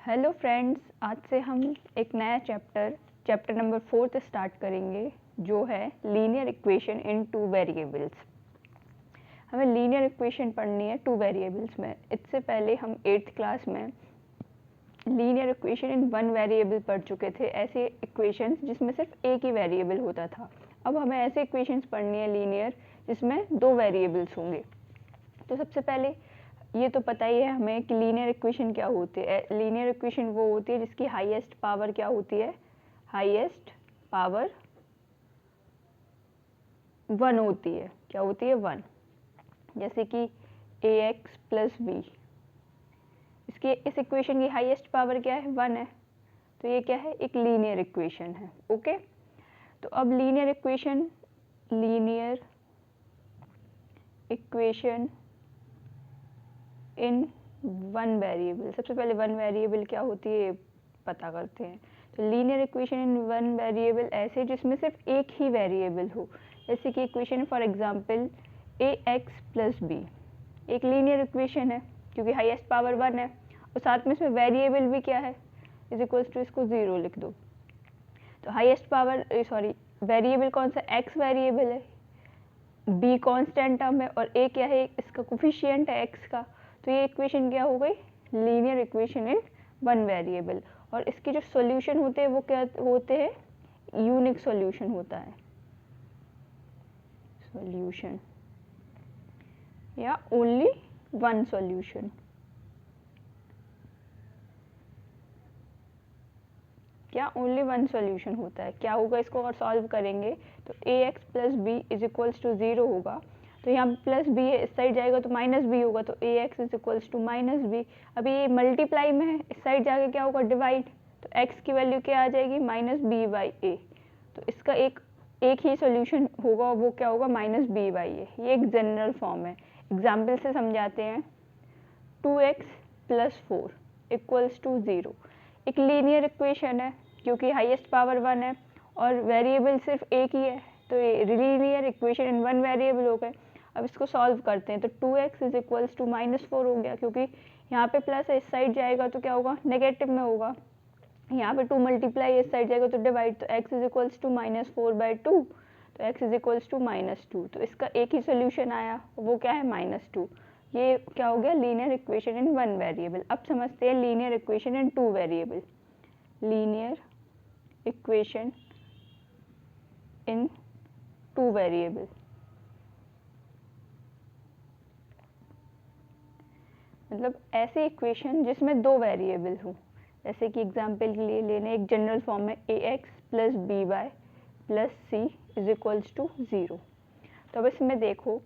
Hello friends, आज से हम एक नया चैप्टर नंबर 4 स्टार्ट करेंगे, जो है लीनियर इक्वेशन इन टू वेरिएबल्स। हमें लीनियर इक्वेशन पढ़नी है टू वेरिएबल्स में। इससे पहले हम 8th क्लास में linear equation in one variable पढ़ चुके थे, ऐसे इक्वेशंस जिसमें सिर्फ एक ही वेरिएबल होता था। अब हमें ऐसे इक्वेशंस पढ़नी है लीनियर जिसमें दो वेरिएबल्स होंगे। तो सबसे पहले ये तो पता ही है हमें कि लीनियर इक्वेशन क्या होती है। लीनियर इक्वेशन वो होती है जिसकी हाईएस्ट पावर क्या होती है, हाईएस्ट पावर 1 होती है। क्या होती है? 1। जैसे कि ax प्लस बी, इस इक्वेशन की हाईएस्ट पावर क्या है? 1 है। तो ये क्या है? एक लीनियर इक्वेशन है। ओके, तो अब linear equation in one variable. सबसे पहले वन वेरिएबल क्या होती है पता करते हैं। तो linear equation in one variable ऐसे जिसमें सिर्फ एक ही वेरिएबल हो। जैसे कि equation for example ax plus b एक लीनियर इक्वेशन है क्योंकि हाईएस्ट पावर 1 है और साथ में इसमें वेरिएबल भी क्या है, इज इक्वल्स टू, इसको 0 लिख दो। तो हाईएस्ट पावर वेरिएबल कौन सा? x वेरिएबल है, b कांस्टेंट टर्म है और a क्या है? इसका कोफिशिएंट है x का। तो ये इक्वेशन क्या हो गई? Linear equation in one variable. और इसके जो सॉल्यूशन होते हैं वो क्या होते हैं? यूनिक सॉल्यूशन होता है, सॉल्यूशन या ओनली वन सॉल्यूशन। क्या ओनली वन सॉल्यूशन होता है? क्या होगा इसको अगर सॉल्व करेंगे तो ax plus b is equals to 0 होगा। तो यहाँ प्लस बी है, इस साइड जाएगा तो माइनस बी होगा, तो ax is equals to minus b. अभी ये मल्टीप्लाई में है, इस साइड जाके क्या होगा? डिवाइड। तो x की वैल्यू क्या आ जाएगी? माइनस बी बाई ए। तो इसका एक ही सॉल्यूशन होगा, वो क्या होगा? माइनस बी बाई ए। ये एक जनरल फॉर्म है। एग्जाम्पल से समझाते हैं। 2x प्लस 4 इक्वल्स टू 0 एक लीनियर इक्वेशन है क्योंकि हाईएस्ट पावर 1 है और वेरिएबल सिर्फ एक ही है, तो ये linear equation in one variable हो गए। अब इसको सॉल्व करते हैं। तो 2x is equals to minus 4 हो गया क्योंकि यहाँ पे प्लस है, इस साइड जाएगा तो क्या होगा? नेगेटिव में होगा। यहाँ पे 2 मल्टीप्लाई, इस साइड जाएगा तो डिवाइड। तो x is equals to minus 4/2, तो x इज इक्वल्स टू -2। तो इसका एक ही सोल्यूशन आया, वो क्या है? -2। ये क्या हो गया? Linear equation in one variable. अब समझते हैं लीनियर इक्वेशन इन टू वेरिएबल। लीनियर इक्वेशन इन टू वेरिएबल मतलब ऐसे इक्वेशन जिसमें दो वेरिएबल हो। जैसे कि एग्जांपल के लिए लेने, एक जनरल फॉर्म है ax plus b y plus c is equals to 0। तो अब इसमें देखो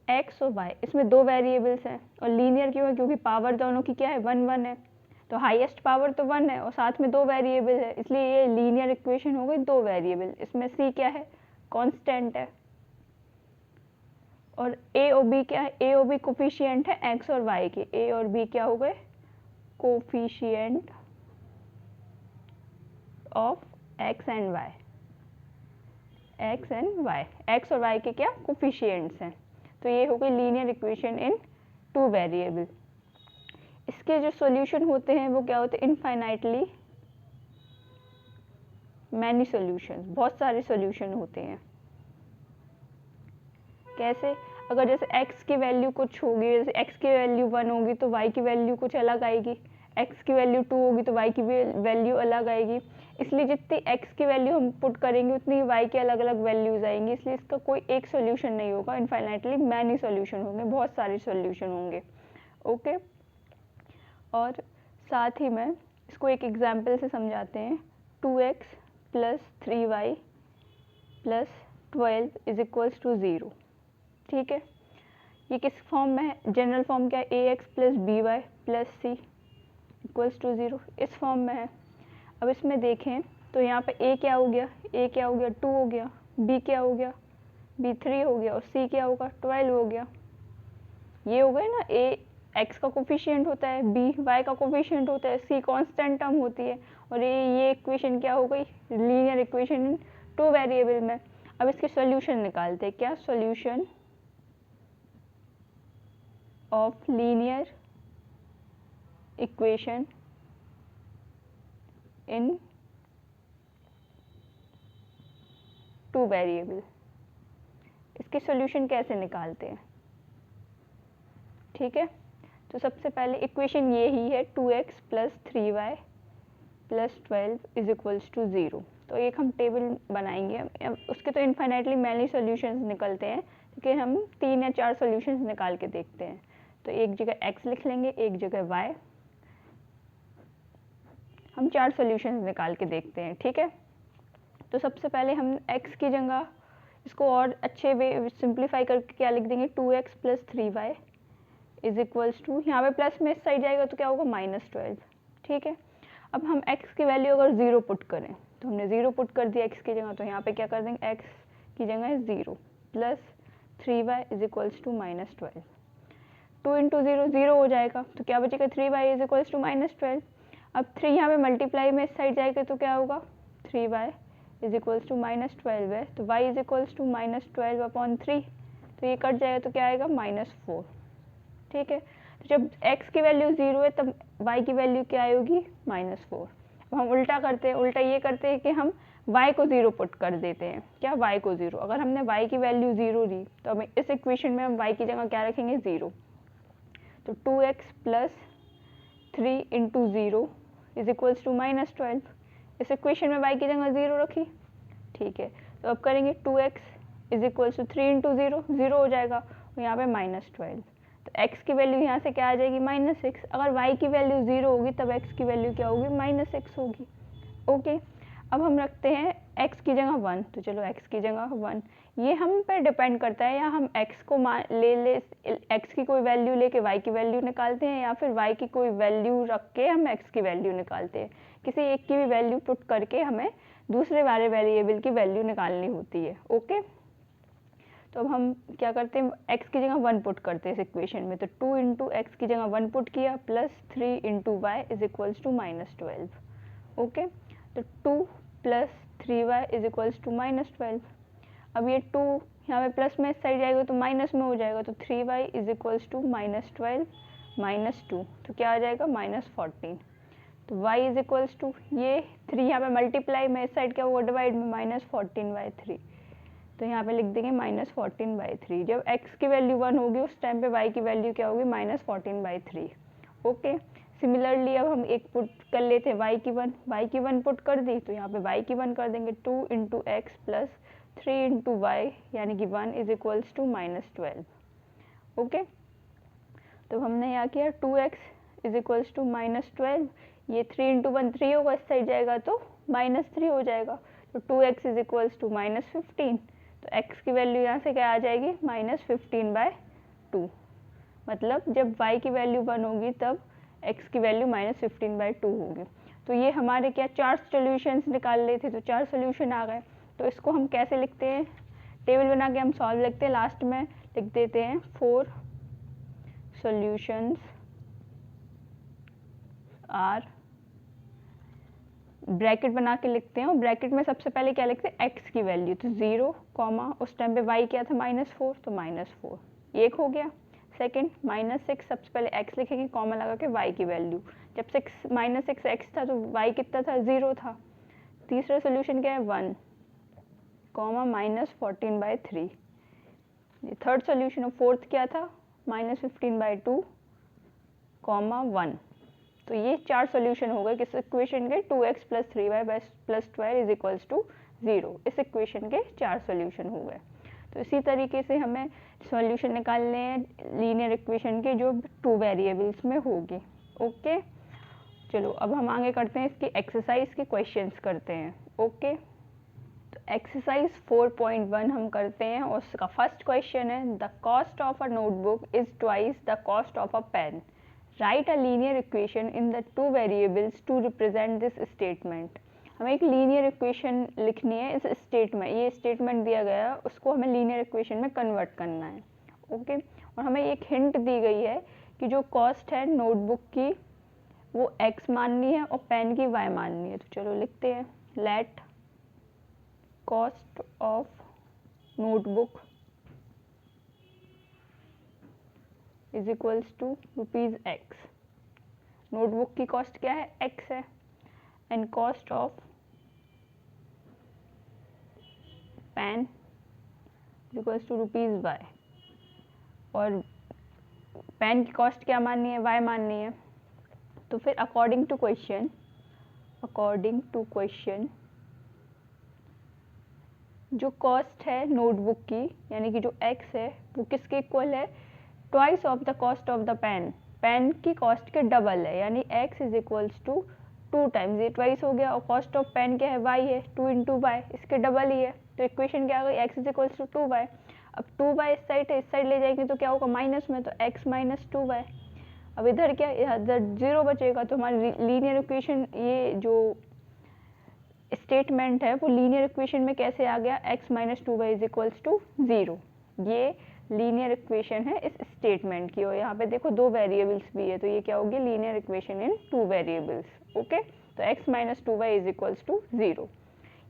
x और y, इसमें दो वेरिएबल्स हैं और लीनियर क्यों है? क्योंकि पावर दोनों की क्या है? 1 है। तो हाईएस्ट पावर तो 1 है और साथ में दो वेरिएबल है, इसलिए ये लीनियर इक्वेशन हो गई दो वेरिएबल। इसमें c क्या है? कांस्टेंट है। और a और b क्या है? a और b कोफिशिएंट है x और y के। a और b क्या हो गए? Coefficient of x and y। x और y के क्या? कोफिशिएंट्स हैं। तो ये हो गई लीनियर इक्वेशन इन टू वेरिएबल। इसके जो सॉल्यूशन होते हैं वो क्या होते हैं? इनफाइनाइटली मैनी सॉल्यूशंस, बहुत सारे सॉल्यूशन होते हैं। कैसे? अगर जैसे x की वैल्यू कुछ होगी, जैसे x की वैल्यू 1 होगी तो y की वैल्यू कुछ अलग आएगी, x की वैल्यू 2 होगी तो y की वैल्यू अलग आएगी। इसलिए जितनी x की वैल्यू हम पुट करेंगे उतनी y की अलग अलग वैल्यूज आएंगी। इसलिए इसका कोई एक सॉल्यूशन नहीं होगा, इनफाइनाइटली मैनी सॉल्यूशन होंगे, बहुत सारे सॉल्यूशन होंगे। ओके, और साथ ही में इसको एक एग्जाम्पल से समझाते हैं। 2x plus 3y plus 12 is equals to 0। ठीक है, ये किस फॉर्म में है? जनरल फॉर्म क्या है? ax plus b y plus c equals to 0, इस फॉर्म में है। अब इसमें देखें तो यहाँ पे a क्या हो गया? 2 हो गया, b क्या हो गया? 3 हो गया और c क्या होगा? 12 हो गया। ये हो गए ना, a x का कोफिशिएंट होता है, b y का कोफिशिएंट होता है, c कांस्टेंट टर्म होती है। और ये इक्वेशन क्या हो गई? लीनियर इक्वेशन इन टू वेरिएबल में। अब इसके सॉल्यूशन निकालते हैं। क्या solution of linear equation in two variable. इसकी सॉल्यूशन कैसे निकालते हैं? ठीक है, तो सबसे पहले इक्वेशन ये ही है 2x plus 3y plus 12 is equals to 0। तो एक हम टेबल बनाएंगे, उसके तो इन्फाइनाइटली मैनी सॉल्यूशंस निकलते हैं, लेकिन हम 3 या 4 सॉल्यूशंस निकाल के देखते हैं। तो एक जगह x लिख लेंगे, एक जगह y, हम 4 सॉल्यूशंस निकाल के देखते हैं। ठीक है, तो सबसे पहले हम x की जगह इसको और अच्छे वे सिंप्लीफाई करके क्या लिख देंगे, 2x plus 3y is equals to, यहाँ पे प्लस में इस साइड जाएगा तो क्या होगा, -12। ठीक है, अब हम x की वैल्यू अगर 0 पुट करें, तो हमने 0 पुट कर दिया x की जगह, तो यहाँ पे क्या कर देंगे, x की जगह है 0 plus 3y is equals to -12। 2 into 0 0 हो जाएगा, तो क्या बचेगा, 3y इज इक्वल्स टू -12। अब 3 यहाँ पे मल्टीप्लाई में इस साइड जाएगा तो क्या होगा, 3y इज इक्वल्स टू -12 है, तो y इज इक्वल्स टू -12/3, तो ये कट जाएगा तो क्या आएगा, -4। ठीक है, तो जब x की वैल्यू 0 है तब y की वैल्यू क्या आएगी, -4। अब हम उल्टा करते हैं, उल्टा ये करते हैं कि हम y को 0 पुट कर देते हैं। क्या, y को 0, अगर हमने y की वैल्यू 0 ली तो हमें इस इक्वेशन में हम y की जगह क्या रखेंगे, 0। तो 2x plus 3 into 0 is equals to -12। इस इक्वेशन में y की जगह 0 रखी। ठीक है, तो अब करेंगे 2x is equals to 3 into 0, 0 हो जाएगा, और यहाँ पे -12। तो x की वैल्यू यहाँ से क्या आ जाएगी, -6। अगर y की वैल्यू 0 होगी तब x की वैल्यू क्या होगी, -6 होगी। ओके, अब हम रखते हैं x की जगह 1, तो चलो x की जगह 1, ये हम पे डिपेंड करता है, या हम x को ले x की कोई वैल्यू लेके y की वैल्यू निकालते हैं, या फिर y की कोई वैल्यू रख के हम x की वैल्यू निकालते हैं। किसी एक की भी वैल्यू पुट करके हमें दूसरे वाले वेरिएबल की वैल्यू निकालनी होती है। ओके, तो अब हम क्या करते हैं, x की जगह 1 पुट करते हैं इस इक्वेशन में, तो 2 इंटू एक्स की जगह 1 पुट किया plus 3 into y is equals to -12। Okay, तो 2 plus 3y is equals to -12। अब ये 2 यहाँ पे प्लस में इस साइड जाएगा तो माइनस में हो जाएगा, तो 3y इज इक्वल्स टू -12 -2, तो क्या आ जाएगा, -14। तो y इज इक्वल्स टू, ये 3 यहाँ पे मल्टीप्लाई में इस साइड क्या होगा, डिवाइड में, -14/3, तो यहाँ पे लिख देंगे -14/3। जब x की वैल्यू 1 होगी उस टाइम पे y की वैल्यू क्या होगी, -14/3। ओके, सिमिलरली अब हम एक पुट कर लेते हैं y की 1 पुट कर दी, तो यहाँ पे y की 1 कर देंगे, 2 into x plus 3 into y यानी कि 1 इज इक्वल्स टू -12। ओके, तो हमने यहाँ किया 2x इज इक्वल्स टू -12, ये 3 इंटू 1 3 होगा, इस साइड जाएगा तो -3 हो जाएगा, तो 2x इज इक्वल्स टू -15। तो x की वैल्यू यहाँ से क्या आ जाएगी, -15/2। मतलब जब y की वैल्यू 1 होगी तब x की वैल्यू -15/2 होगी। तो ये हमारे क्या 4 सॉल्यूशंस निकाल लिए थे, तो 4 सॉल्यूशन आ गए। तो इसको हम कैसे लिखते हैं, टेबल बना के हम सॉल्व लिखते हैं, लास्ट में लिख देते हैं 4 सॉल्यूशंस आर, ब्रैकेट बना के लिखते हैं, और ब्रैकेट में सबसे पहले क्या लिखते हैं, x की वैल्यू, तो 0 कॉमा उस टाइम पे y क्या था, -4, तो -4 एक हो गया। सेकंड -6, सबसे पहले x लिखेंगे, कॉमा लगा के y की वैल्यू, जब -6 x था तो y कितना था, 0 था। तीसरा सोल्यूशन क्या है, 1 कॉमा -14/3। थर्ड सोल्यूशन और फोर्थ क्या था, -15/2 कॉमा 1। तो ये 4 सॉल्यूशन हो गए किस इक्वेशन के, 2x plus 3y plus 12 is equals to 0। इस इक्वेशन के 4 सॉल्यूशन हो गए। तो इसी तरीके से हमें सॉल्यूशन निकालने हैं लीनियर इक्वेशन के जो 2 वेरिएबल्स में होगी। ओके, चलो अब हम आगे करते हैं इसकी एक्सरसाइज के क्वेश्चंस करते हैं। ओके, तो एक्सरसाइज 4.1 हम करते हैं, और उसका फर्स्ट क्वेश्चन है, the cost of a notebook is twice the cost of a pen, write a linear equation in the 2 variables to represent this statement. हमें एक लीनियर इक्वेशन लिखनी है इस स्टेटमेंट, ये स्टेटमेंट दिया गया है उसको हमें लीनियर इक्वेशन में कन्वर्ट करना है। ओके, और हमें एक हिंट दी गई है कि जो कॉस्ट है नोटबुक की वो x माननी है और पेन की y माननी है। तो चलो लिखते हैं, let cost of notebook is equals to ₹x। Notebook की कॉस्ट क्या है, x है, and cost of pen equals to ₹y, और पेन की कॉस्ट क्या माननी है, y माननी है। तो फिर अकॉर्डिंग टू क्वेश्चन जो कॉस्ट है नोटबुक की, यानी कि जो x है वो किसके इक्वल है, twice of the cost of the pen, pen की कॉस्ट के डबल है, यानी x is equals to 2 times, ये ट्वाइस हो गया, और कॉस्ट ऑफ पेन क्या है, y है, 2 इंटू y, इसके डबल ही है। तो इक्वेशन क्या आ गई, x is equals to 2y। अब 2y इस साइड है, इस साइड ले जाएंगे तो क्या होगा माइनस में, तो x माइनस 2y। अब इधर क्या, इधर 0 बचेगा, तो हमारी लीनियर इक्वेशन, ये जो स्टेटमेंट है वो लीनियर इक्वेशन में कैसे आ गया, x minus 2y is equals to 0। ये लीनियर इक्वेशन है इस स्टेटमेंट की, और यहाँ पे देखो 2 वेरिएबल्स भी है, तो ये क्या होगी, linear equation in 2 variables. Okay, तो x minus 2y is equals to 0।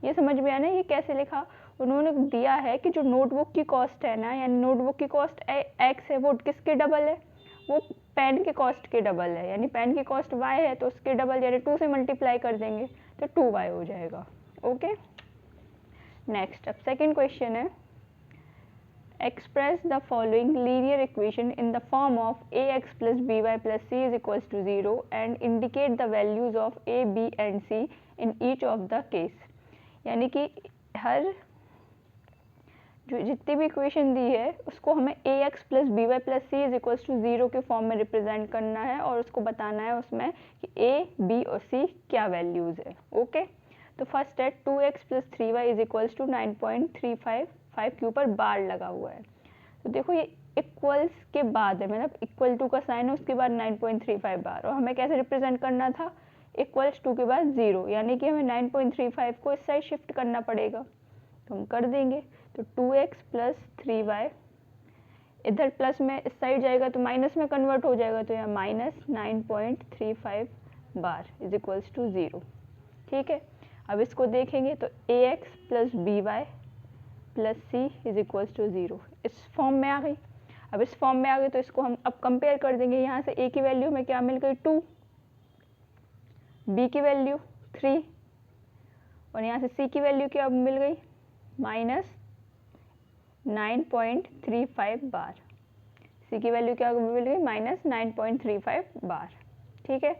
ये समझ में आना, ये कैसे लिखा, उन्होंने दिया है कि जो नोटबुक की कॉस्ट है ना, यानी नोटबुक की कॉस्ट x है, वो किसके डबल है, वो पेन के कॉस्ट के डबल है, यानी पेन की कॉस्ट y है तो उसके डबल, यानी 2 से मल्टीप्लाई कर देंगे तो 2y हो जाएगा। ओके, नेक्स्ट, अब सेकंड क्वेश्चन है, express the following linear equation in the form of ax plus by plus c is equals to 0 and indicate the values of a, b and c in each of the case. यानी कि हर जो जितनी भी equation दी है उसको हमें ax plus by plus c is equals to 0 के form में रिप्रेजेंट करना है, और उसको बताना है उसमें कि a, b और c क्या वैल्यूज़ है। ओके, तो फर्स्ट है 2x plus 3y is equals to 9.355 के ऊपर बार लगा हुआ है। तो देखो ये इक्वल्स के बाद है, मतलब इक्वल टू का साइन है, उसके बाद 9.35 बार, और हमें कैसे रिप्रेजेंट करना था, इक्वल्स टू के बाद 0, यानी कि हमें 9.35 को इस साइड शिफ्ट करना पड़ेगा, तो हम कर देंगे। तो 2x प्लस 3y इधर प्लस में इस साइड जाएगा तो माइनस में कन्वर्ट हो जाएगा, तो यहाँ माइनस 9.35 बार इज इक्वल्स टू 0। ठीक है, अब इसको देखेंगे तो ax plus by plus c is equals to 0, इस फॉर्म में आ गई। अब इस फॉर्म में आ गई तो इसको हम अब कंपेयर कर देंगे, यहाँ से a की वैल्यू में क्या मिल गई 2, b की वैल्यू 3, और यहाँ से c की वैल्यू क्या मिल गई माइनस 9.35 बार, c की वैल्यू क्या मिल गई माइनस 9.35 बार। ठीक है,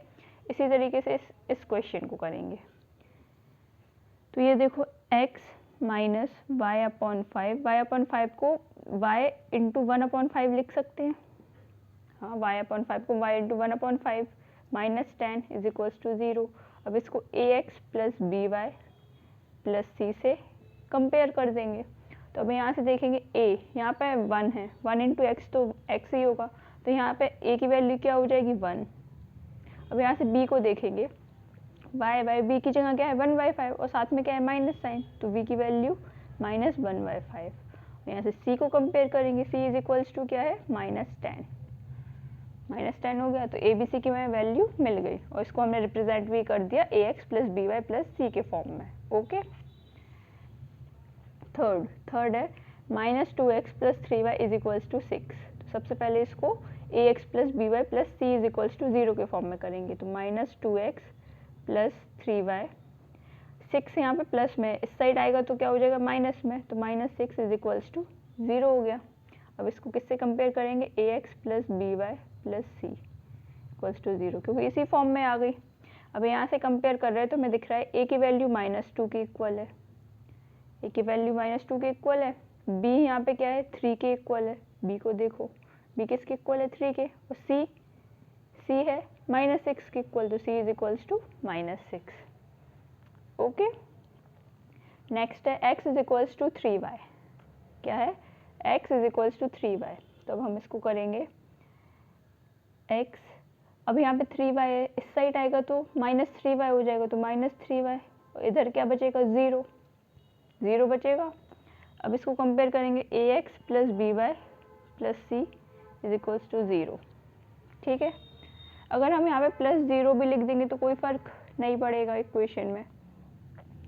इसी तरीके से इस क्वेश्चन को करेंगे। तो ये देखो x माइनस वाई अपॉन 5 को y इंटू 1/5 लिख सकते हैं, हाँ y/5 को y into 1/5 minus 10 is equals to 0। अब इसको ax plus by plus c से कंपेयर कर देंगे, तो अब यहाँ से देखेंगे a, यहाँ पे 1 है, 1 इंटू एक्स तो x ही होगा, तो यहाँ पे a की वैल्यू क्या हो जाएगी 1। अब यहाँ से b को देखेंगे, y बाई b की जगह क्या है 1/5, और साथ में क्या है माइनस साइन, तो v की वैल्यू माइनस 1/5। यहाँ से c को कंपेयर करेंगे, c इज इक्वल्स टू क्या है माइनस 10 हो गया, तो a b c की हमें वैल्यू मिल गई, और इसको हमने रिप्रेजेंट भी कर दिया ax plus by plus c के फॉर्म में। ओके, थर्ड है minus 2x plus 3y is equals to 6। तो सबसे पहले इसको ax plus by plus c is equals to 0 के फॉर्म में करेंगे, तो माइनस 2x प्लस 3y, 6 यहाँ पे प्लस में, इस साइड आएगा तो क्या हो जाएगा माइनस में, तो माइनस 6 इज इक्वल्स टू 0 हो गया। अब इसको किससे कंपेयर करेंगे, ax plus by plus c equals to 0, क्योंकि इसी फॉर्म में आ गई। अब यहाँ से कंपेयर कर रहे हैं तो हमें दिख रहा है a की वैल्यू -2 के इक्वल है, a की वैल्यू -2 के इक्वल है, b यहाँ पे क्या है 3 के इक्वल है, b को देखो b किसके इक्वल है 3 के, और c है -6 के इक्वल, तो c is equals to -6। Okay, next है x is equals to 3y, क्या है x is equals to 3y, तो अब हम इसको करेंगे x, अब यहाँ पे 3y है, इस साइड आएगा तो -3y हो जाएगा, तो -3y, और इधर क्या बचेगा 0 बचेगा। अब इसको कंपेयर करेंगे ax plus by plus c is equals to 0। ठीक है, अगर हम यहाँ पे +0 भी लिख देंगे तो कोई फ़र्क नहीं पड़ेगा इक्वेशन में।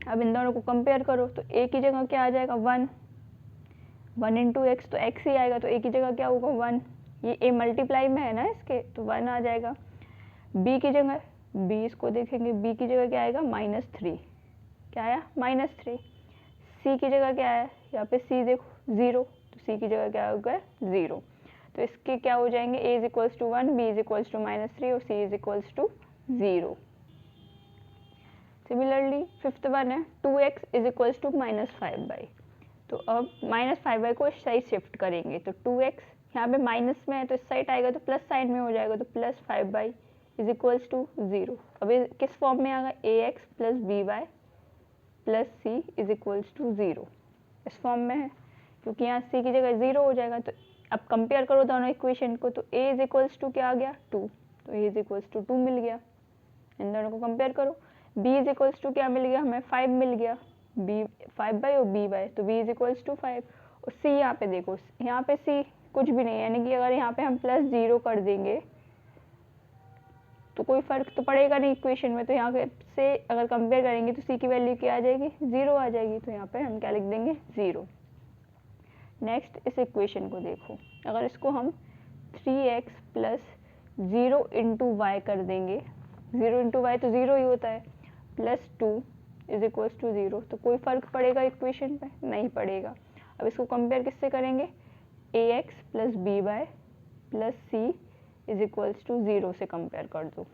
अब इन दोनों को कंपेयर करो, तो a की जगह क्या आ जाएगा 1 इंटू एक्स, तो x ही आएगा, तो a की जगह क्या होगा 1, ये a मल्टीप्लाई में है ना इसके, तो 1 आ जाएगा। b की जगह बी इसको देखेंगे, बी की जगह क्या आएगा -3, क्या आया -3। सी की जगह क्या है, यहाँ पे सी देखो 0, तो सी की जगह क्या होगा 0। तो इसके क्या हो जाएंगे, a is equals to 1, b is equals to -3 और c is equals to 0। Similarly fifth one है 2x इज इक्वल्स टू -5/। तो अब -5/, को इस साइड शिफ्ट करेंगे, तो 2x यहाँ पे माइनस में है तो इस साइड आएगा तो प्लस साइड में हो जाएगा, तो +5/, इज इक्वल्स टू 0। अब ये किस फॉर्म में आएगा, ax + by + c is equals to 0, इस फॉर्म में है, क्योंकि यहाँ c की जगह 0 हो जाएगा। तो अब कंपेयर करो दोनों इक्वेशन को, तो a इज इक्वल्स टू क्या आ गया 2, तो a इज इक्वल्स टू 2 मिल गया। इन दोनों को कंपेयर करो, b इज इक्वल्स टू क्या मिल गया हमें 5 मिल गया, b 5/, और b/, तो b इज इक्वल्स टू 5। और c यहाँ पे देखो, यहाँ पे c कुछ भी नहीं है, यानी कि अगर यहाँ पे हम +0 कर देंगे तो कोई फ़र्क तो पड़ेगा नहीं इक्वेशन में, तो यहाँ से अगर कंपेयर करेंगे तो c की वैल्यू क्या आ जाएगी 0 आ जाएगी, तो यहाँ पे हम क्या लिख देंगे 0। नेक्स्ट इस इक्वेशन को देखो, अगर इसको हम 3x + 0 × y कर देंगे, 0 × y तो 0 ही होता है, +2 इज इक्वल्स टू 0, तो कोई फ़र्क पड़ेगा इक्वेशन पे, नहीं पड़ेगा। अब इसको कंपेयर किससे करेंगे, ax + by + c is equals to 0 से कंपेयर कर दो।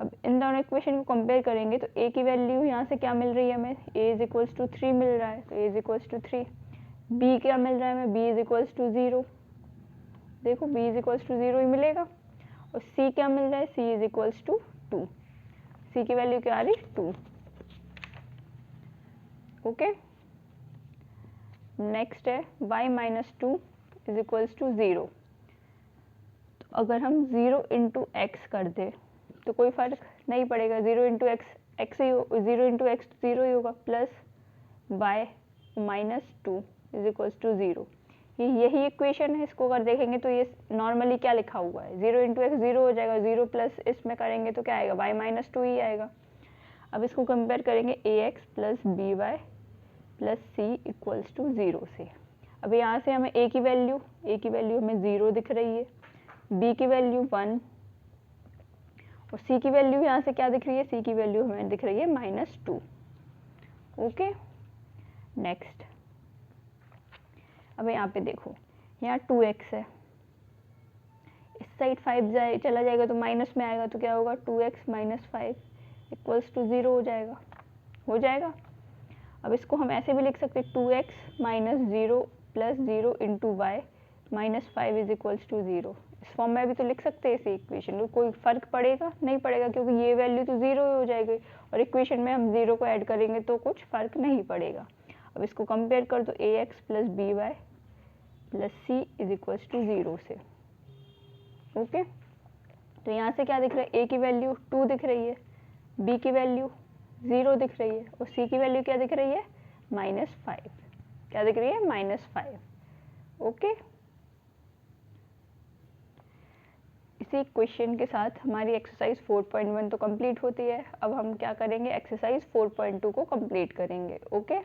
अब इन दोनों इक्वेशन को कंपेयर करेंगे तो a की वैल्यू यहाँ से क्या मिल रही है हमें, a इज इक्वल्स टू 3 मिल रहा है, तो a is equals to 3। b क्या मिल रहा है हमें, b इज इक्वल्स टू 0, देखो b इज इक्वल्स टू 0 ही मिलेगा। और c क्या मिल रहा है, c is equals to 2, c की वैल्यू क्या आ रही 2। ओके, नेक्स्ट है y - 2 इज इक्वल्स टू 0। तो अगर हम 0 × x कर दे तो कोई फ़र्क नहीं पड़ेगा, 0 × x x ही 0 × x तो 0 ही होगा, plus y -2 is equals to 0। यही इक्वेशन है, इसको अगर देखेंगे तो ये नॉर्मली क्या लिखा हुआ है, 0 × x 0 हो जाएगा, 0 प्लस इसमें करेंगे तो क्या आएगा y -2 ही आएगा। अब इसको कंपेयर करेंगे ax + by + c equals to 0 से। अब यहाँ से हमें a की वैल्यू हमें 0 दिख रही है, b की वैल्यू 1 और c की वैल्यू यहाँ से क्या दिख रही है, c की वैल्यू हमें दिख रही है -2। ओके, नेक्स्ट अब यहाँ पे देखो, यहाँ 2x है, इस साइड 5 चला जाएगा तो माइनस में आएगा, तो क्या होगा 2x - 5 इक्वल्स टू 0 हो जाएगा। अब इसको हम ऐसे भी लिख सकते हैं, 2x - 0 + 0 × y -5 is equals to 0, इस फॉर्म में भी तो लिख सकते हैं इसी इक्वेशन को, कोई फ़र्क पड़ेगा नहीं पड़ेगा, क्योंकि ये वैल्यू तो 0 हो जाएगी और इक्वेशन में हम 0 को ऐड करेंगे तो कुछ फ़र्क नहीं पड़ेगा। अब इसको कंपेयर कर दो ax + by + c is equals to 0 से। ओके, तो यहाँ से क्या दिख रहा है, a की वैल्यू 2 दिख रही है, b की वैल्यू 0 दिख रही है और c की वैल्यू क्या दिख रही है -5, क्या दिख रही है -5। ओके, इसी क्वेश्चन के साथ हमारी एक्सरसाइज 4.1 तो कंप्लीट होती है। अब हम क्या करेंगे, एक्सरसाइज 4.2 को कंप्लीट करेंगे। ओके,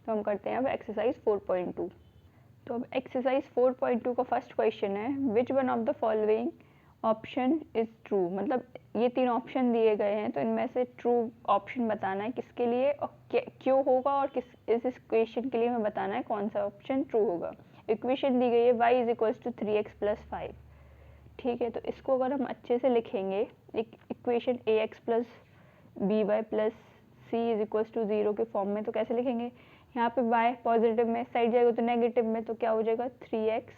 तो हम करते हैं अब एक्सरसाइज 4.2। तो अब एक्सरसाइज 4.2 का फर्स्ट क्वेश्चन है, which one of the following option is true, मतलब ये 3 ऑप्शन दिए गए हैं, तो इनमें से ट्रू ऑप्शन बताना है किसके लिए और क्यों होगा, और किस इस क्वेश्चन के लिए हमें बताना है कौन सा ऑप्शन ट्रू होगा। इक्वेशन दी गई है y is equals to 3x + 5, ठीक है। तो इसको अगर हम अच्छे से लिखेंगे, एक equation ax + by + c is equals to 0 के फॉर्म में, तो कैसे लिखेंगे, यहाँ पे y पॉजिटिव में साइड जाएगा तो नेगेटिव में, तो क्या हो जाएगा 3x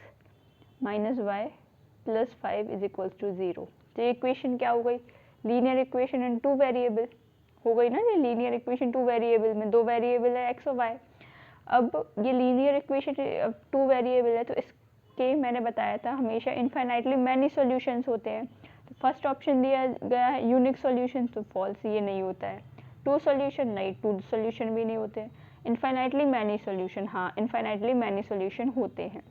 - y + 5 is equals to 0। तो ये इक्वेशन क्या हो गई, लीनियर इक्वेशन इन 2 वेरिएबल हो गई ना, ये लीनियर इक्वेशन 2 वेरिएबल में 2 वेरिएबल है x और y। अब ये लीनियर इक्वेशन 2 वेरिएबल है, तो इसके मैंने बताया था हमेशा इनफाइनाइटली मैनी सॉल्यूशंस होते हैं। तो फर्स्ट ऑप्शन दिया गया है यूनिक सॉल्यूशन, तो फॉल्स, ये नहीं होता है। 2 सॉल्यूशन नहीं, 2 सॉल्यूशन भी नहीं होते हैं। इनफाइनाइटली मैनी सॉल्यूशन, हाँ इनफाइनाइटली मैनी सॉल्यूशन होते हैं।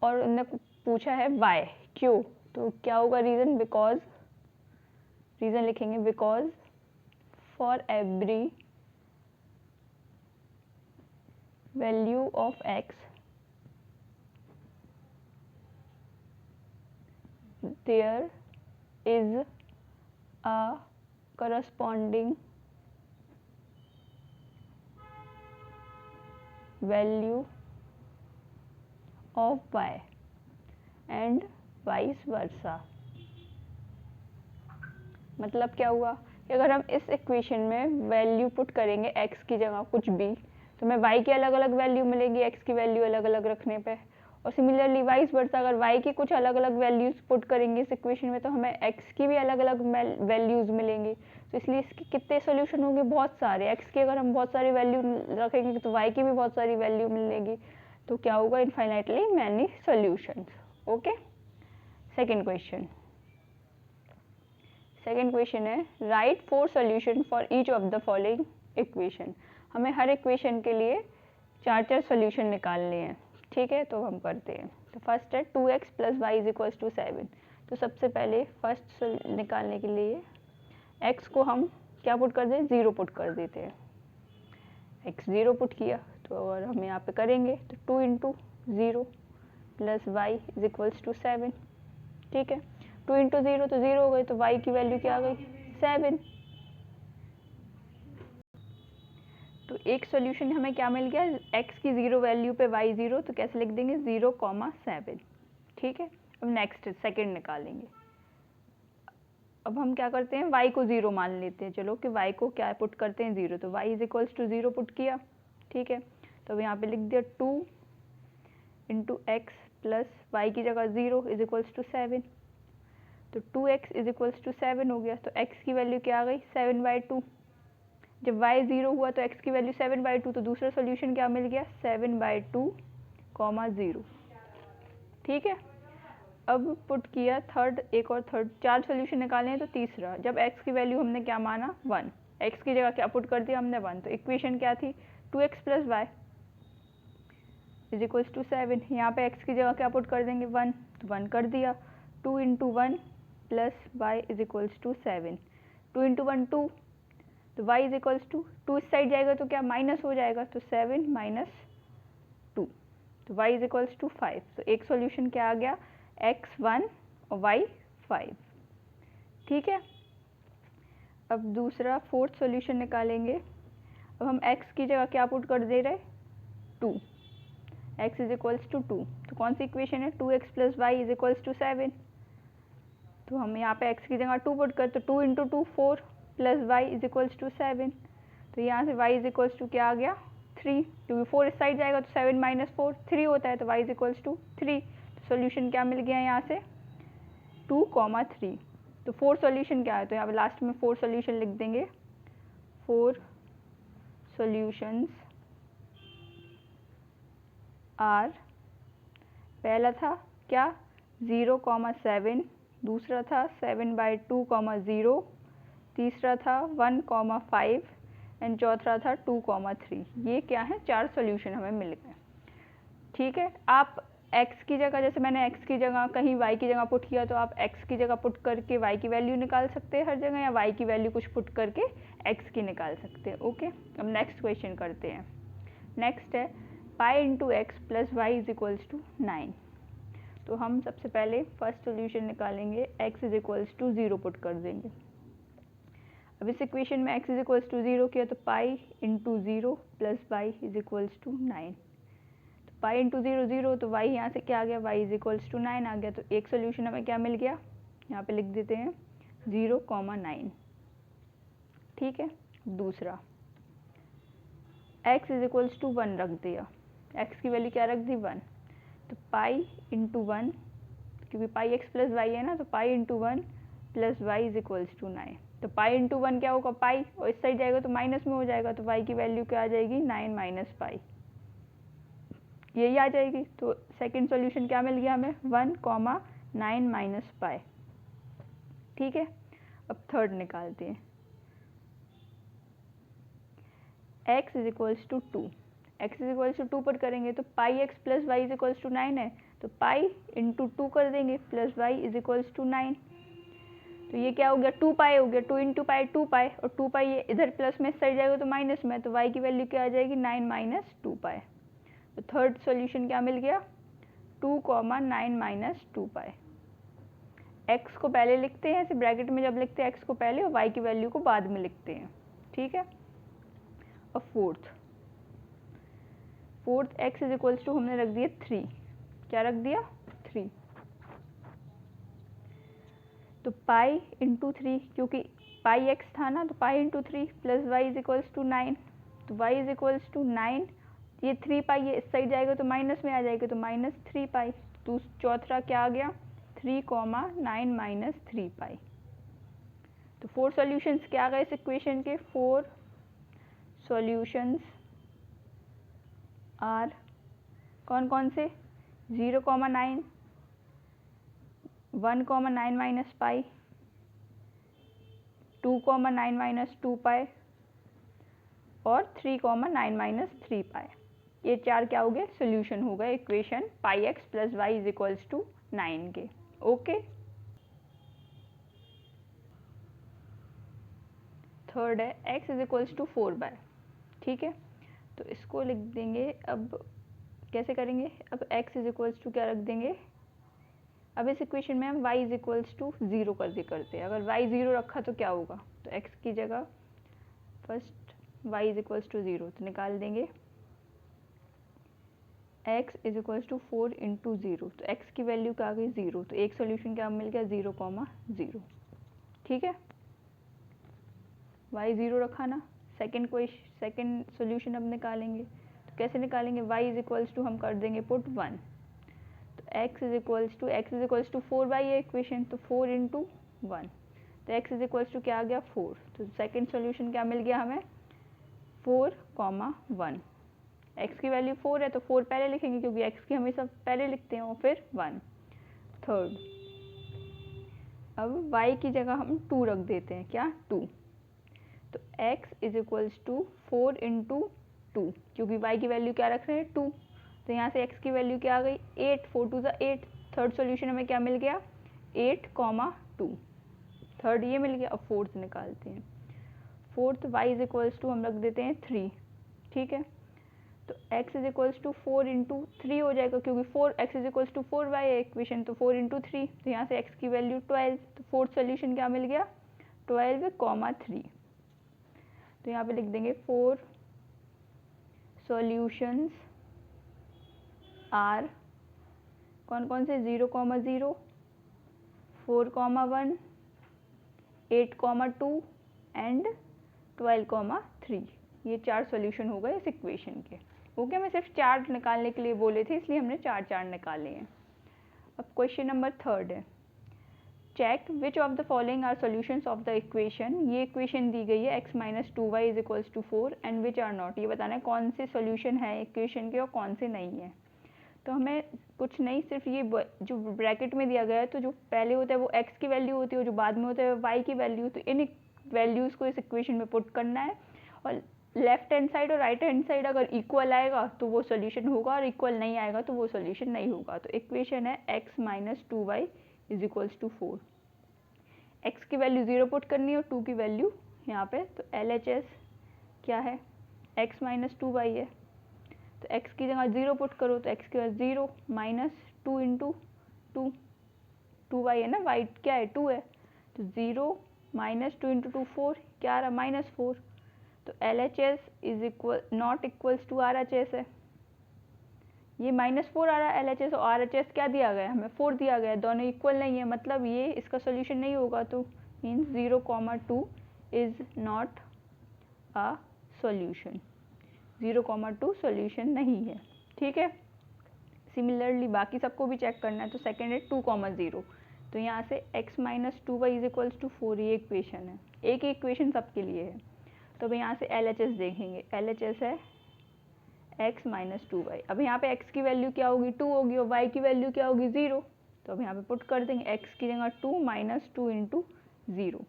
और उन्होंने पूछा है वाई, क्यों, तो क्या होगा रीज़न, बिकॉज, रीज़न लिखेंगे because for every value of x there is a corresponding value of y and vice versa। मतलब क्या हुआ कि अगर हम इस इक्वेशन में वैल्यू पुट करेंगे x की जगह कुछ भी, तो हमें y की अलग अलग वैल्यू मिलेगी x की वैल्यू अलग अलग रखने पे, और सिमिलरली वाइस वर्सा अगर y की कुछ अलग अलग वैल्यूज पुट करेंगे इस इक्वेशन में तो हमें x की भी अलग अलग वैल्यूज मिलेंगी। तो इसलिए इसके कितने सॉल्यूशन होंगे, बहुत सारे। x की अगर हम बहुत सारी वैल्यू रखेंगे तो y की भी बहुत सारी वैल्यू मिलेगी, तो क्या होगा, infinitely many solutions. Okay, second question. Second question है write 4 solution for each of the following equation. हमें हर इक्वेशन के लिए 4 सॉल्यूशन निकालने हैं। ठीक है, तो हम करते हैं। तो फर्स्ट है 2x plus y is equals to 7। तो सबसे पहले फर्स्ट निकालने के लिए x को हम क्या पुट कर दें, 0 पुट कर देते हैं। x 0 पुट किया, तो अगर हम यहाँ पे करेंगे तो 2 into 0 plus y is equals to 7। ठीक है, 2 इंटू 0 तो 0 हो गई, तो y की वैल्यू क्या आ गई, 7। तो एक सॉल्यूशन हमें क्या मिल गया, x की 0 वैल्यू पे y 0, तो कैसे लिख देंगे, 0,7। ठीक है, अब नेक्स्ट सेकंड निकालेंगे। अब हम क्या करते हैं, y को 0 मान लेते हैं। चलो कि y को क्या पुट करते हैं, 0, तो y is equals to 0 put किया। ठीक है, तो अब यहाँ पे लिख दिया 2 इंटू एक्स प्लस वाई की जगह 0 इज इक्वल्स टू 7। तो 2x इज इक्वल्स टू 7 हो गया। तो x की वैल्यू क्या आ गई, 7/2। जब y 0 हुआ तो x की वैल्यू 7/2, तो दूसरा सॉल्यूशन क्या मिल गया, 7/2, 0। ठीक है, अब पुट किया थर्ड, एक और थर्ड, 4 सॉल्यूशन निकाले हैं, तो तीसरा, जब x की वैल्यू हमने क्या माना, 1, x की जगह क्या पुट कर दिया हमने, 1। तो इक्वेशन क्या थी, 2x plus y is equals to 7। यहाँ पे x की जगह क्या पुट कर देंगे, 1, तो 1 कर दिया। 2 into 1 plus y is equals to 7। 2 into 1 2, तो y इज इक्वल्स टू 2 इस साइड जाएगा तो क्या माइनस हो जाएगा, तो 7 माइनस 2, तो y इज इक्वल्स टू 5। तो एक सॉल्यूशन क्या आ गया, x 1 और y 5। ठीक है, अब दूसरा फोर्थ सॉल्यूशन निकालेंगे। अब हम x की जगह क्या पुट कर दे रहे, 2, x इज इक्वल्स टू 2। तो कौन सी इक्वेशन है, 2x plus y is equals to 7। तो हम यहाँ पे x की जगह 2 पुट करते, तो 2 into 2 4 plus y is equals to 7। तो यहाँ से y इज इक्वल्स टू क्या आ गया, 3, क्योंकि 4 इस साइड जाएगा तो 7 माइनस 4 3 होता है, तो y इज इक्वल्स टू 3। तो सोल्यूशन क्या मिल गया यहाँ से, 2,3। तो 4 सॉल्यूशन क्या है, तो यहाँ पे लास्ट में 4 सॉल्यूशन लिख देंगे। 4 सॉल्यूशंस आर, पहला था क्या, 0,7, दूसरा था 7/2, 0, तीसरा था 1,5 एंड चौथा था 2,3। ये क्या है, 4 सॉल्यूशन हमें मिल गए। ठीक है, आप x की जगह, जैसे मैंने x की जगह कहीं y की जगह पुट किया, तो आप x की जगह पुट करके y की वैल्यू निकाल सकते हैं हर जगह, या y की वैल्यू कुछ पुट करके x की निकाल सकते हैं। ओके, अब नेक्स्ट क्वेश्चन करते हैं। नेक्स्ट है pi into x plus y is equals to 9। तो हम सबसे पहले फर्स्ट सोल्यूशन निकालेंगे, x is equals to 0 put कर देंगे। अब इस इक्वेशन में x इज इक्वल्स टू 0 किया, तो pi into 0 plus y is equals to 9। तो पाई इंटू 0 0, तो y यहाँ से क्या आ गया, y इज इक्वल्स टू 9 आ गया। तो एक सोल्यूशन हमें क्या मिल गया, यहाँ पे लिख देते हैं 0,9। ठीक है, दूसरा x इज इक्वल्स टू 1 रख दिया, x की वैल्यू क्या रख दी, 1। तो पाई इंटू 1, क्योंकि पाई एक्स प्लस वाई है ना, तो pi into 1 plus y is equals to 9। तो पाई इंटू 1 क्या होगा, पाई, और इस साइड जाएगा तो माइनस में हो जाएगा, तो y की वैल्यू क्या आ जाएगी, 9 माइनस पाई, यही आ जाएगी। तो सेकंड सॉल्यूशन क्या मिल गया हमें, 1,9 माइनस पाई। ठीक है, अब थर्ड निकालते हैं। x is equals to 2, x is equals to 2 पर करेंगे, तो pi x plus y is equals to 9 है, तो पाई इंटू 2 कर देंगे plus y is equals to 9। तो ये क्या हो गया, 2 पाई हो गया, 2 इंटू पाई 2 पाई, और 2 पाई ये इधर प्लस में इस साइड जाएगा तो माइनस में, तो y की वैल्यू क्या आ जाएगी, 9 माइनस 2 पाई। तो थर्ड सॉल्यूशन क्या मिल गया, 2,9 माइनस 2 पाई। x को पहले लिखते हैं, ऐसे ब्रैकेट में जब लिखते हैं x को पहले और y की वैल्यू को बाद में लिखते हैं, ठीक है। और fourth x is equals to हमने रख दिया 3, क्या रख दिया 3, तो पाई इंटू 3, क्योंकि पाई x था ना, तो pi into 3 plus y is equals to 9, तो y इज इक्वल्स टू 9, ये 3 पाई ये इस साइड जाएगा तो माइनस में आ जाएगा, तो माइनस 3 पाई, तो चौथा क्या आ गया 3,9 माइनस 3 पाई। तो 4 सॉल्यूशंस क्या आ गए इस इक्वेशन के, 4 सॉल्यूशंस आर कौन कौन से, 0,9, 1,9 माइनस पाई, 2,9 माइनस 2 पाई और 3,9 माइनस 3 पाई। ये 4 क्या हो गए, सोल्यूशन हो गए equation pi x plus y is equals to 9 के। ओके, थर्ड है x इज इक्वल्स टू 4/, ठीक है। तो इसको लिख देंगे, अब कैसे करेंगे, अब x इज इक्वल्स टू क्या रख देंगे, अब इस इक्वेशन में हम y इज इक्वल्स टू 0 करते हैं। अगर y 0 रखा तो क्या होगा, तो x की जगह first y is equals to 0, तो निकाल देंगे x is equals to 4 into 0, तो x की वैल्यू क्या आ गई 0, तो एक सोल्यूशन क्या मिल गया 0,0, ठीक है। y 0 रखा ना, सेकेंड सोल्यूशन अब निकालेंगे, तो कैसे निकालेंगे, y इज इक्वल्स टू हम कर देंगे पुट 1, तो x इज इक्वल्स टू 4/, है इक्वेशन, तो 4 इंटू 1, तो x इज इक्वल्स टू क्या आ गया 4, तो सेकेंड सोल्यूशन क्या मिल गया हमें 4,1, x की वैल्यू 4 है तो 4 पहले लिखेंगे क्योंकि x की हमेशा पहले लिखते हैं, और फिर 1, थर्ड। अब y की जगह हम 2 रख देते हैं, क्या 2, तो x is equals to 4 into 2, क्योंकि y की वैल्यू क्या रख रहे हैं 2, तो यहाँ से x की वैल्यू क्या आ गई 8, 4 2 8, थर्ड सॉल्यूशन हमें क्या मिल गया 8,2, थर्ड ये मिल गया। अब फोर्थ निकालते हैं, fourth y is equals to हम रख देते हैं 3, ठीक है। तो x is equals to 4 into 3 हो जाएगा, क्योंकि 4x इज इक्वल्स टू 4/, है इक्वेशन, तो 4 इंटू 3, तो यहाँ से x की वैल्यू 12, तो फोर्थ सोल्यूशन क्या मिल गया 12,3, तो यहाँ पे लिख देंगे 4 सॉल्यूशंस आर कौन कौन से 0,0, 4,1, 8,2 एंड 12,3, ये 4 सॉल्यूशन हो गए इस इक्वेशन के। ओके, मैं सिर्फ 4 निकालने के लिए बोले थे, इसलिए हमने 4 निकाले हैं। अब क्वेश्चन नंबर थर्ड है, check which of the following are solutions of the equation, ये इक्वेशन दी गई है x minus 2y is equals to 4 and which are not, ये बताना है कौन से सॉल्यूशन है इक्वेशन के और कौन से नहीं है। तो हमें कुछ नहीं, सिर्फ ये जो ब्रैकेट में दिया गया है, तो जो पहले होता है वो x की वैल्यू होती है और जो बाद में होता है y की वैल्यू, तो इन वैल्यूज़ को इस इक्वेशन में पुट करना है, और लेफ्ट हैंड साइड और राइट हैंड साइड अगर इक्वल आएगा तो वो सॉल्यूशन होगा, और इक्वल नहीं आएगा तो वो सॉल्यूशन नहीं होगा। तो इक्वेशन है x minus 2y is equals to 4, x की वैल्यू 0 पुट करनी है और 2 की वैल्यू यहाँ पे, तो LHS क्या है x माइनस 2y है, तो x की जगह 0 पुट करो, तो x की वैल्यू 0 माइनस 2 इंटू 2y है ना, y क्या है 2 है, तो 0 माइनस 2 इंटू 2 4, क्या आ रहा -4, तो LHS is equal not equals to RHS है, ये -4 आ रहा है LHS, और RHS क्या दिया गया है हमें 4 दिया गया है, दोनों इक्वल नहीं है, मतलब ये इसका सोल्यूशन नहीं होगा, तो means 0,2 is not a solution, 0,2 solution नहीं है, ठीक है। सिमिलरली बाकी सबको भी चेक करना है, तो सेकेंड है 2,0, तो यहाँ से x minus 2y is equals to 4, ये इक्वेशन है, एक ही इक्वेशन सबके लिए है। तो अब यहाँ से LHS देखेंगे, LHS है x माइनस 2y, अब यहाँ पे x की वैल्यू क्या होगी 2 होगी और y की वैल्यू क्या होगी 0, तो अब यहाँ पे पुट कर देंगे x की जगह 2 माइनस 2 इंटू 0,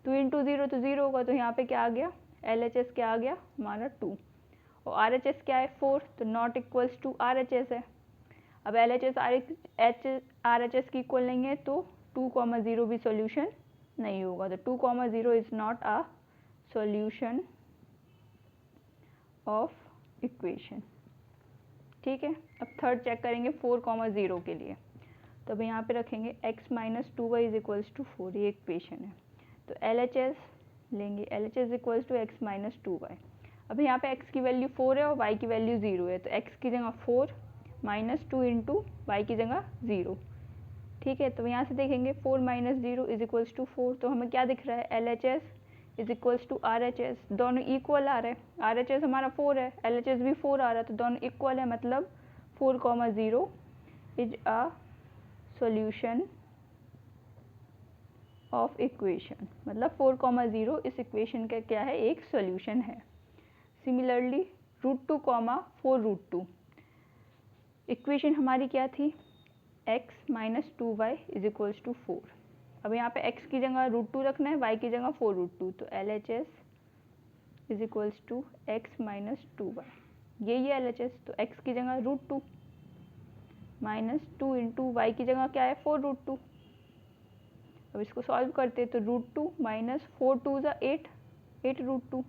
2 इंटू 0 तो 0 होगा, तो यहाँ पे क्या आ गया LHS क्या आ गया हमारा 2, और RHS क्या है 4, तो नॉट इक्वल्स टू RHS है। अब LHS RHS की इक्वल नहीं है, तो 2,0 भी सॉल्यूशन नहीं होगा, तो 2,0 is not a solution of equation, ठीक है। अब थर्ड चेक करेंगे 4,0 के लिए, तो अब यहाँ पे रखेंगे x minus 2y is equals to 4, ये इक्वेशन है। तो LHS लेंगे, LHS equals to x minus 2y। अब यहाँ पे x की वैल्यू 4 है और y की वैल्यू 0 है, तो x की जगह 4 माइनस 2 इंटू वाई की जगह 0। ठीक है, तो यहाँ से देखेंगे 4 माइनस 0 इज इक्वल्स टू 4, तो हमें क्या दिख रहा है, LHS is equals to RHS, दोनों इक्वल आ रहे हैं। RHS हमारा 4 है, LHS भी 4 आ रहा है, तो दोनों इक्वल है, मतलब 4,0 is a solution of equation, मतलब 4,0 इस इक्वेशन का क्या है, एक सॉल्यूशन है। सिमिलरली √2, 4√2, इक्वेशन हमारी क्या थी, x minus 2y is equals to 4। अब यहाँ पे x की जगह √2 रखना है, y की जगह 4√2, तो LHS is equals to x minus 2y, यही है LHS। तो x की जगह √2 माइनस 2 इंटू वाई की जगह क्या है, 4√2। अब इसको सॉल्व करते तो √2 माइनस 4 2 ज़ा 8, 8√2।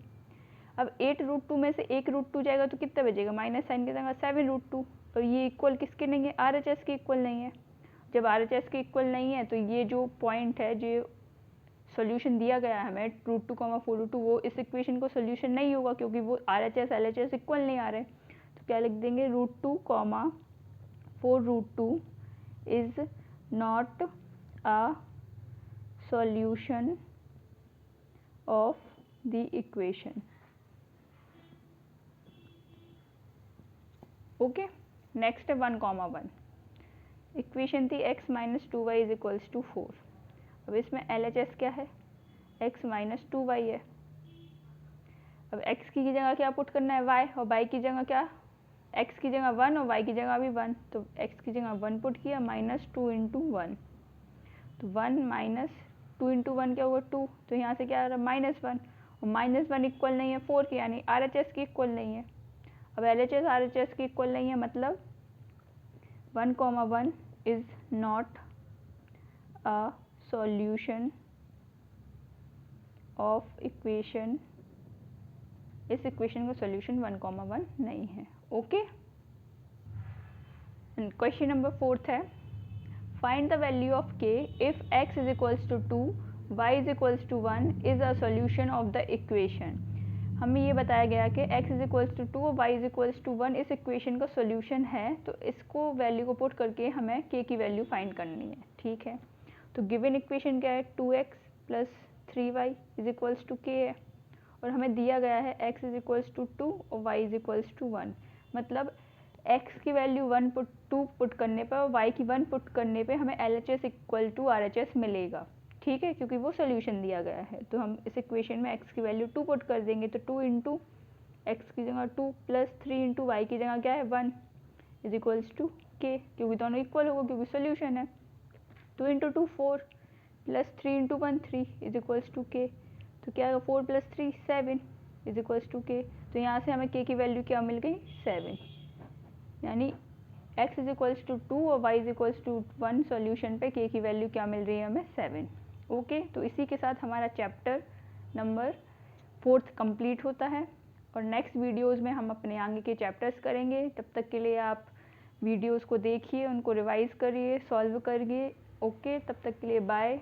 अब 8√2 में से एक √2 जाएगा तो कितना बचेगा, माइनस साइन की जगह 7√2, और ये इक्वल किसके नहीं है, RHS के इक्वल नहीं है। जब RHS के इक्वल नहीं है तो ये जो पॉइंट है, जो सॉल्यूशन दिया गया है हमें √2, 4√2, वो इस इक्वेशन को सॉल्यूशन नहीं होगा, क्योंकि वो RHS LHS इक्वल नहीं आ रहे। तो क्या लिख देंगे, √2, 4√2 is not a solution of the equation. Okay, next है 1,1, इक्वेशन थी x minus 2y is equals to 4। अब इसमें LHS क्या है, x माइनस 2y है। अब x की जगह क्या पुट करना है, y, और y की जगह क्या, x की जगह 1 और y की जगह भी 1, तो x की जगह 1 पुट किया, माइनस 2 इंटू 1, तो 1 माइनस 2 इंटू 1 क्या हुआ, 2, तो यहाँ से क्या आ रहा है, -1, और -1 इक्वल नहीं है 4 की, यानी RHS की इक्वल नहीं है। अब LHS RHS की इक्वल नहीं है, मतलब 1,1 is not a solution of equation, इस इक्वेशन का सॉल्यूशन 1,1 नहीं है। ओके, क्वेश्चन नंबर 4 है, find the value of k if x is equals to 2, y is equals to 1 is a solution of the equation. हमें ये बताया गया कि x इज इक्वल्स टू 2 और y इज इक्वल्स टू 1 इस equation का solution है, तो इसको वैल्यू को पुट करके हमें k की वैल्यू फाइंड करनी है। ठीक है, तो गिवन इक्वेशन क्या है, 2x plus 3y is equals to k है, और हमें दिया गया है x इज इक्वल्स टू 2 और y इज इक्वल्स टू 1, मतलब x की वैल्यू 2 पुट करने पर और y की 1 पुट करने पे हमें LHS इक्वल टू RHS मिलेगा। ठीक है, क्योंकि वो सोल्यूशन दिया गया है, तो हम इस इक्वेशन में x की वैल्यू 2 पुट कर देंगे, तो 2 इंटू एक्स की जगह 2 प्लस 3 इंटू वाई की जगह क्या है 1 इज इक्वल्स टू k, क्योंकि दोनों इक्वल होगा क्योंकि सोल्यूशन है। 2 into 2 4 plus 3 into 1 3 is equals to k, तो क्या है 4 plus 3 7 is equals to k। तो यहाँ से हमें k की वैल्यू क्या मिल गई 7, यानी x इज इक्वल्स टू 2 और y is equals to 1 solution पे k की वैल्यू क्या मिल रही है हमें 7। ओके, तो इसी के साथ हमारा चैप्टर नंबर 4 कंप्लीट होता है, और नेक्स्ट वीडियोस में हम अपने आगे के चैप्टर्स करेंगे। तब तक के लिए आप वीडियोस को देखिए, उनको रिवाइज करिए, सॉल्व करिए। ओके, तब तक के लिए बाय।